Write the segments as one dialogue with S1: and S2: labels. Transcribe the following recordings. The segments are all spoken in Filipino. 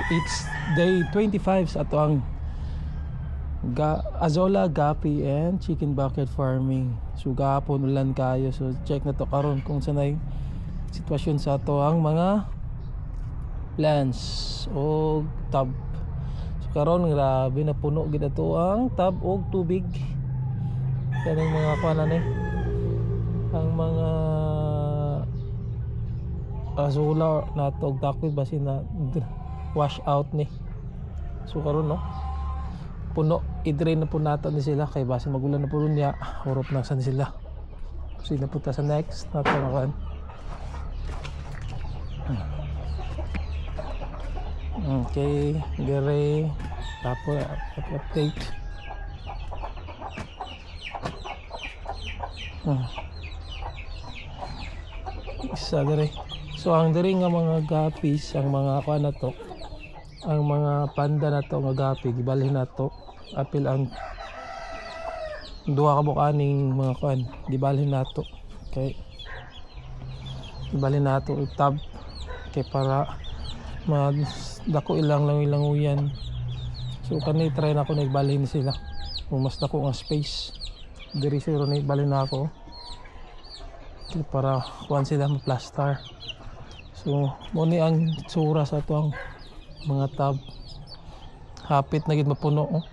S1: It's day 25 sa ato ang Azolla, Gapi and chicken bucket farming. So gahapon ulan kayo, so check na to karon kung sanay sitwasyon sa ato ang mga plants o tub. So karon grabe na puno gid ato ang tub og tubig. Kaning mga kuanan ni ang mga Azolla nato og takoy basin na wash out ni. So karon no puno, i-drain na po natin ni sila kay base magulan na po niya, hurot na san sila. So inapunta sa next natin nakan. Okay, gare tapos update. Isa gare. So ang diri nga mga gapis, ang mga kuan na to, ang mga panda na to nga gapi gibalhin na to apil ang duha ka bukaning mga kuan gibalhin na to kay gibalhin na to tab kay para dako ilang uyan. So kani try na ko nagbalhin sila kung mas dako nga space diri siro na ibalhin na ako kay para kuan sila ma-plaster. So mo ni ang tsura sa to ang mga tab hapit na gid mapuno oh.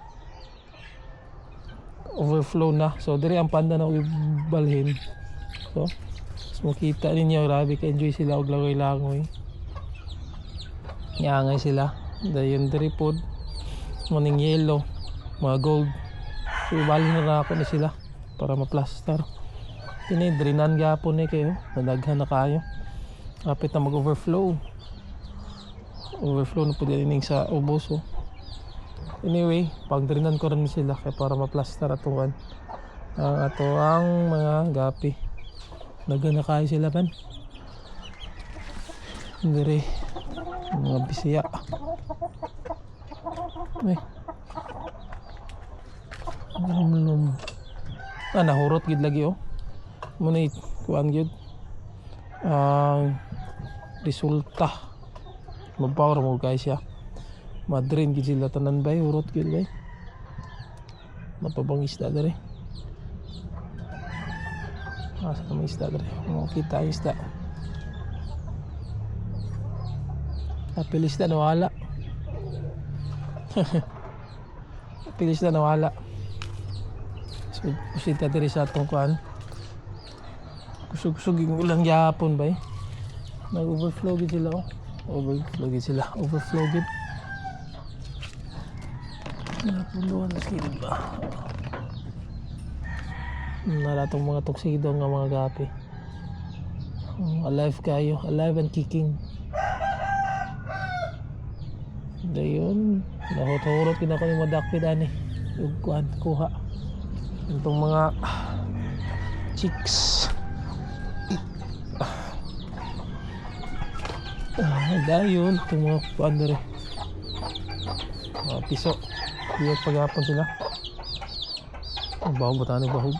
S1: Overflow na. So diri ang panda na ibalhin. So makita ninyo grabe ka enjoy sila og langoy-langoy. Iangay sila. Dayon diri pod morning yellow, mga gold. So ibalhin na ako ni sila para ma-plaster. Kini drinan gyapon ni kayo. Nadaghan na kayo. Hapit na mag-overflow. Overflow na po din sa ubos oh. Anyway, pagdrinan ko rin sila kaya para ma-plaster atuan ang ato ang mga gapi. Nagana kayo sila man. Diri mga bisaya. Nahurot gid lagi oh. Muna kuan gid ang resulta. Mag-power mo guys ya. Madrin gid sila tanan bay, urot gid bay. Mapabang isda dere. Asa ka may isda dere? Mo kita isda. Apil isda nawala. Apil isda nawala. So usita dere sa atong kuan. Kusog-kusog yung ulang yapon bay. Nag-overflow gid sila oh. Overflow gid sila. Overflow gid. Napuluan na sila ba? Nalatong mga tuksido nga mga gapi. Alive kayo. Alive and kicking. Dayon. Nahot-horot kina ko ni madakpid ani. Ugkuhan. Kuha. Itong mga chicks. Dayon. Itong mga kuhan na rin. Mga piso. Biyag paghapon sila. Ang bahog ba tayo bahog?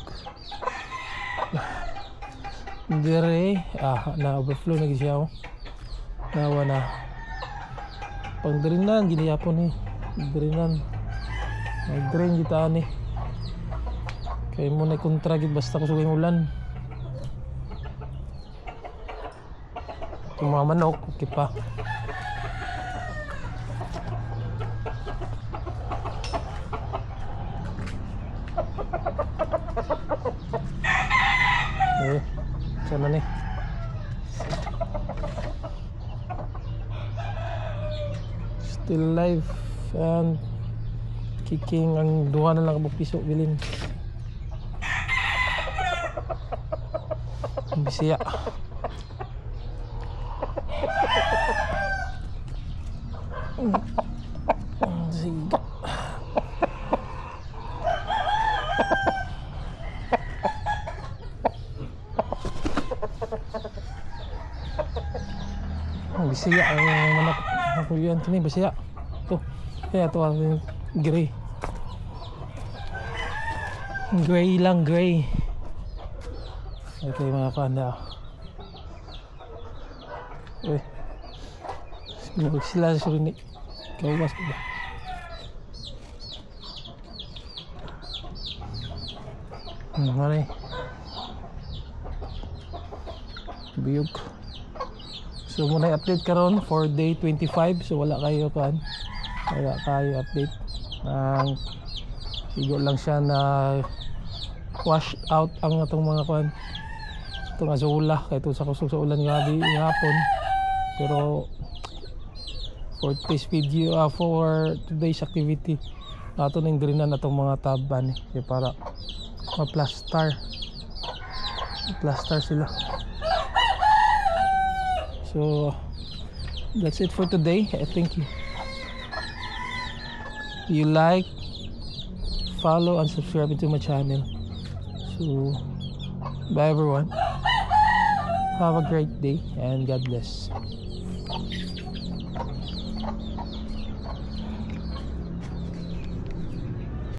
S1: Dire na overflow na siya oh. Nawa na. Pang drinan giniyapon eh. Drinan. Nag-drain kita ni. Kaya mo na kontra gid basta kusog yung ulan. Yung mga manok okay pa. Sana nih still live and kicking ang duha na lang kabog piso bilin ang bisaya sige. Bisaya ang manok ako yan sini bisaya tuh kaya to ang gray lang gray ito yung mga kanda sila suruh ni Gawas ba? Mare. Biyog. So muna update karon for day 25. So wala kayo update. Ang sigo lang siya na wash out ang atong mga kuan. Itong azula kay ito sa kusog sa ulan gabi hapon. Pero for this video for today's activity nato ning drinan atong mga taban para ma-plaster sila. So that's it for today. I think you like, follow and subscribe to my channel. So bye everyone, have a great day and God bless.